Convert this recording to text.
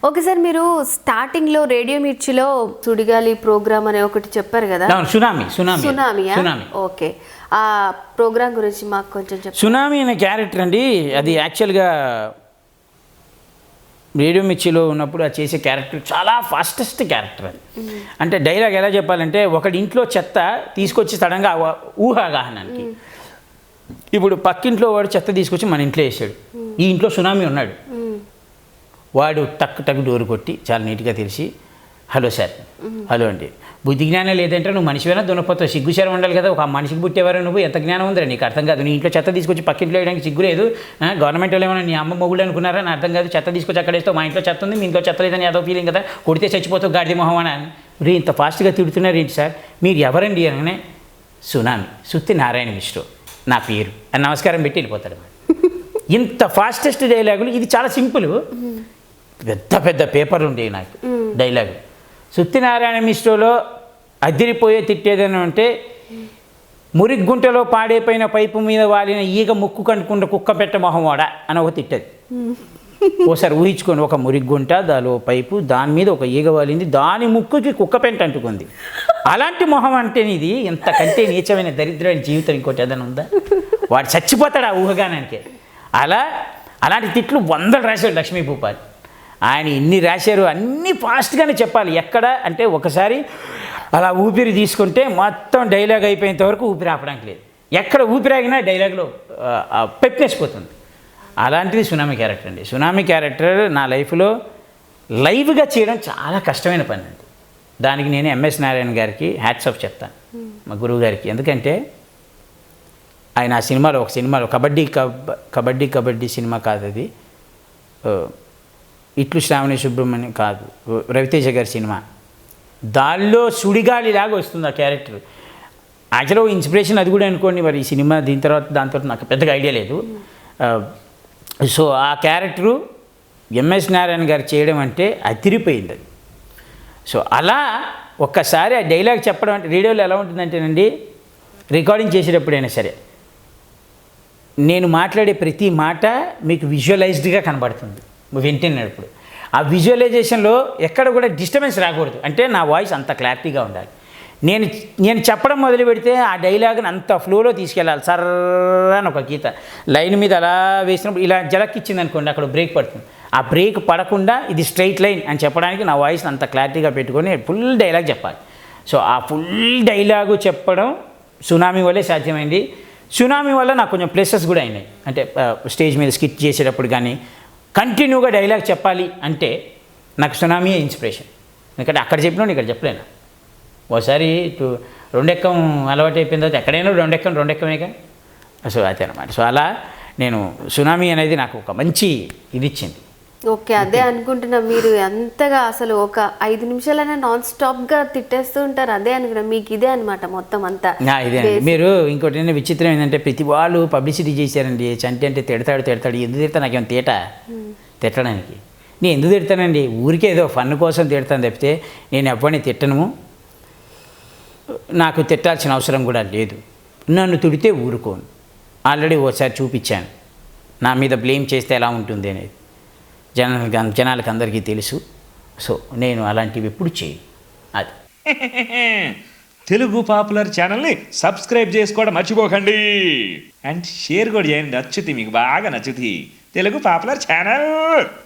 Okay sir, మీరు స్టార్టింగ్లో radio మిర్చిలో సుడిగాలి ప్రోగ్రామ్ అనే ఒకటి చెప్పారు కదా. సునామీయా? ఓకే, ఆ ప్రోగ్రామ్ గురించి మాకు కొంచెం చెప్పండి. సునామీ అనే క్యారెక్టర్ అండి, అది యాక్చువల్గా రేడియో మిర్చిలో ఉన్నప్పుడు అది చేసే క్యారెక్టర్ చాలా ఫాస్టెస్ట్ క్యారెక్టర్ అది. అంటే డైలాగ్ ఎలా చెప్పాలంటే, ఒకటి ఇంట్లో చెత్త తీసుకొచ్చి సడన్గా ఊహాగాహనానికి, ఇప్పుడు పక్కింట్లో వాడు చెత్త తీసుకొచ్చి మన ఇంట్లో వేసాడు, ఈ ఇంట్లో సునామీ ఉన్నాడు, వాడు టక్ డోరు కొట్టి చాలా నీట్గా తెలిసి, హలో సార్, హలో అండి, బుద్ధి జ్ఞానం లేదంటే నువ్వు మనిషివైనా దున్నపోతావు, సిగ్గుచారం ఉండాలి కదా, ఒక మనిషికి పుట్టేవారు నువ్వు, ఎంత జ్ఞానం ఉందిరా నీకు అర్థం కాదు, నీ ఇంట్లో చెత్త తీసుకొచ్చి పక్కింట్లో వేయడానికి సిగ్గు లేదు, గవర్నమెంట్ వాళ్ళు ఏమైనా నీ అమ్మ మొగుడు అనుకున్నారా అని అర్థం కాదు, చెత్త తీసుకొచ్చి అక్కడ వేస్తావు, మా ఇంట్లో చెత్త ఉంది, మీ ఇంట్లో చెత్త లేదని ఏదో ఫీలింగ్ కదా, కొడితే చచ్చిపోతావు గాడిద మొహం అని రీ ఇంత ఫాస్ట్గా తిడుతున్నారు ఏంటి సార్, మీరు ఎవరండి అనగానే సునామీ సుత్తి నారాయణ మిశ్రో నా పేరు అని నమస్కారం పెట్టి వెళ్ళిపోతాడు. ఇంత ఫాస్టెస్ట్ డైలాగులు, ఇది చాలా సింపుల్, పెద్ద పేపర్లు ఉండేవి నాకు డైలాగు. సుత్తినారాయణ మిశ్రోలో అదిరిపోయే తిట్టేదని అంటే, మురిగ్గుంటలో పాడైపోయిన పైపు మీద వాలిన ఈగ ముక్కు కంటుకుంటే కుక్క పెట్ట మొహంవాడ అని ఒక తిట్టది. ఓసారి ఊహించుకొని, ఒక మురిగ్గుంట, దానిలో పైపు, దాని మీద ఒక ఈగ వాలింది, దాని ముక్కుకి కుక్క పెంట అంటుకుంది, అలాంటి మొహం అంటే ఇది ఇంతకంటే నీచమైన దరిద్రమైన జీవితం ఇంకోటి ఏదైనా ఉందా? వాడు చచ్చిపోతాడు ఆ ఊహగానానికి. అలాంటి తిట్లు 100 రాశాడు లక్ష్మీ భూపాల్. ఆయన ఇన్ని రాశారు, అన్నీ ఫాస్ట్గానే చెప్పాలి. ఎక్కడ అంటే ఒకసారి అలా ఊపిరి తీసుకుంటే మొత్తం డైలాగ్ అయిపోయేంత వరకు ఊపిరి ఆపడానికి లేదు, ఎక్కడ ఊపిరి ఆగినా డైలాగ్లో పెప్పేసిపోతుంది. అలాంటిది సునామీ క్యారెక్టర్ అండి. సునామీ క్యారెక్టర్ నా లైఫ్లో లైవ్గా చేయడం చాలా కష్టమైన పని అండి. దానికి నేను ఎంఎస్ నారాయణ గారికి హ్యాట్స్ ఆఫ్ చెప్తాను, మా గురువు గారికి. ఎందుకంటే ఆయన ఆ సినిమాలో, ఒక సినిమాలో కబడ్డీ సినిమా కాదు అది, ఇట్లు శ్రావణి సుబ్రహ్మణ్యం కాదు, రవితేజ గారి సినిమా, దానిలో సుడిగాలిలాగా వస్తుంది ఆ క్యారెక్టర్. యాక్చువల్గా ఇన్స్పిరేషన్ అది కూడా అనుకోండి, మరి ఈ సినిమా దీని తర్వాత దాని నాకు పెద్దగా ఐడియా లేదు. సో ఆ క్యారెక్టరు ఎంఎస్ నారాయణ గారు చేయడం అంటే అదిరిపోయింది అది. సో అలా ఒక్కసారి ఆ డైలాగ్ చెప్పడం అంటే, రేడియోలో ఎలా ఉంటుందంటేనండి, రికార్డింగ్ చేసేటప్పుడైనా సరే నేను మాట్లాడే ప్రతి మాట మీకు విజువలైజ్డ్గా కనబడుతుంది వింటున్నప్పుడు. ఆ విజువలైజేషన్లో ఎక్కడ కూడా డిస్టర్బెన్స్ రాకూడదు, అంటే నా వాయిస్ అంత క్లారిటీగా ఉండాలి. నేను చెప్పడం మొదలు పెడితే ఆ డైలాగ్ని అంత ఫ్లోలో తీసుకెళ్ళాలి. సర్రని ఒక గీత లైన్ మీద అలా వేసినప్పుడు ఇలా జలక్ ఇచ్చింది అనుకోండి, అక్కడ బ్రేక్ పడుతుంది. ఆ బ్రేక్ పడకుండా ఇది స్ట్రైట్ లైన్ అని చెప్పడానికి నా వాయిస్ని అంత క్లారిటీగా పెట్టుకొని ఫుల్ డైలాగ్ చెప్పాలి. సో ఆ ఫుల్ డైలాగు చెప్పడం సునామీ వల్లే సాధ్యమైంది. సునామీ వల్ల నాకు కొంచెం ప్లసెస్ కూడా అయినాయి. అంటే స్టేజ్ మీద స్కిట్ చేసేటప్పుడు కానీ కంటిన్యూగా డైలాగ్ చెప్పాలి అంటే నాకు సునామీయే ఇన్స్పిరేషన్. ఎందుకంటే అక్కడ చెప్పినా ఇక్కడ చెప్పలేను. ఓసారి రెండెక్కం అలవాటు అయిపోయిన తర్వాత ఎక్కడైనా రెండెక్కమేగా. సో అదే అనమాట. సో అలా నేను సునామీ అనేది నాకు ఒక మంచి ఇది ఇచ్చింది. ఓకే, అదే అనుకుంటున్నా, మీరు ఎంతగా అసలు ఒక 5 నిమిషాలైనా నాన్ స్టాప్గా తిట్టేస్తూ ఉంటారు, అదే అనుకున్నా మీకు ఇదే అనమాట మొత్తం అంతా. ఇదే మీరు ఇంకోటి ఏంటంటే విచిత్రం ఏంటంటే, ప్రతి వాళ్ళు పబ్లిసిటీ చేశారండి, చంటి అంటే తిడతాడు ఎందుకు తిడతా, నాకేమో తిట్టడానికి నేను ఎందుకు తిడతానండి, ఊరికే ఏదో ఫన్ కోసం తిడతాను తప్పితే నేను ఎవరిని తిట్టను, నాకు తిట్టాల్సిన అవసరం కూడా లేదు. నన్ను తిడితే ఊరుకోను. ఆల్రెడీ ఓసారి చూపించాను నా మీద బ్లేమ్ చేస్తే ఎలా ఉంటుంది అనేది, జనాలకు అందరికీ తెలుసు. సో నేను అలాంటివి ఎప్పుడు చేయను. అది తెలుగు పాపులర్ ఛానల్ని సబ్స్క్రైబ్ చేసుకోవడం మర్చిపోకండి, అండ్ షేర్ కూడా చేయండి, నచ్చుతుంది మీకు బాగా నచ్చుతుంది తెలుగు పాపులర్ ఛానల్.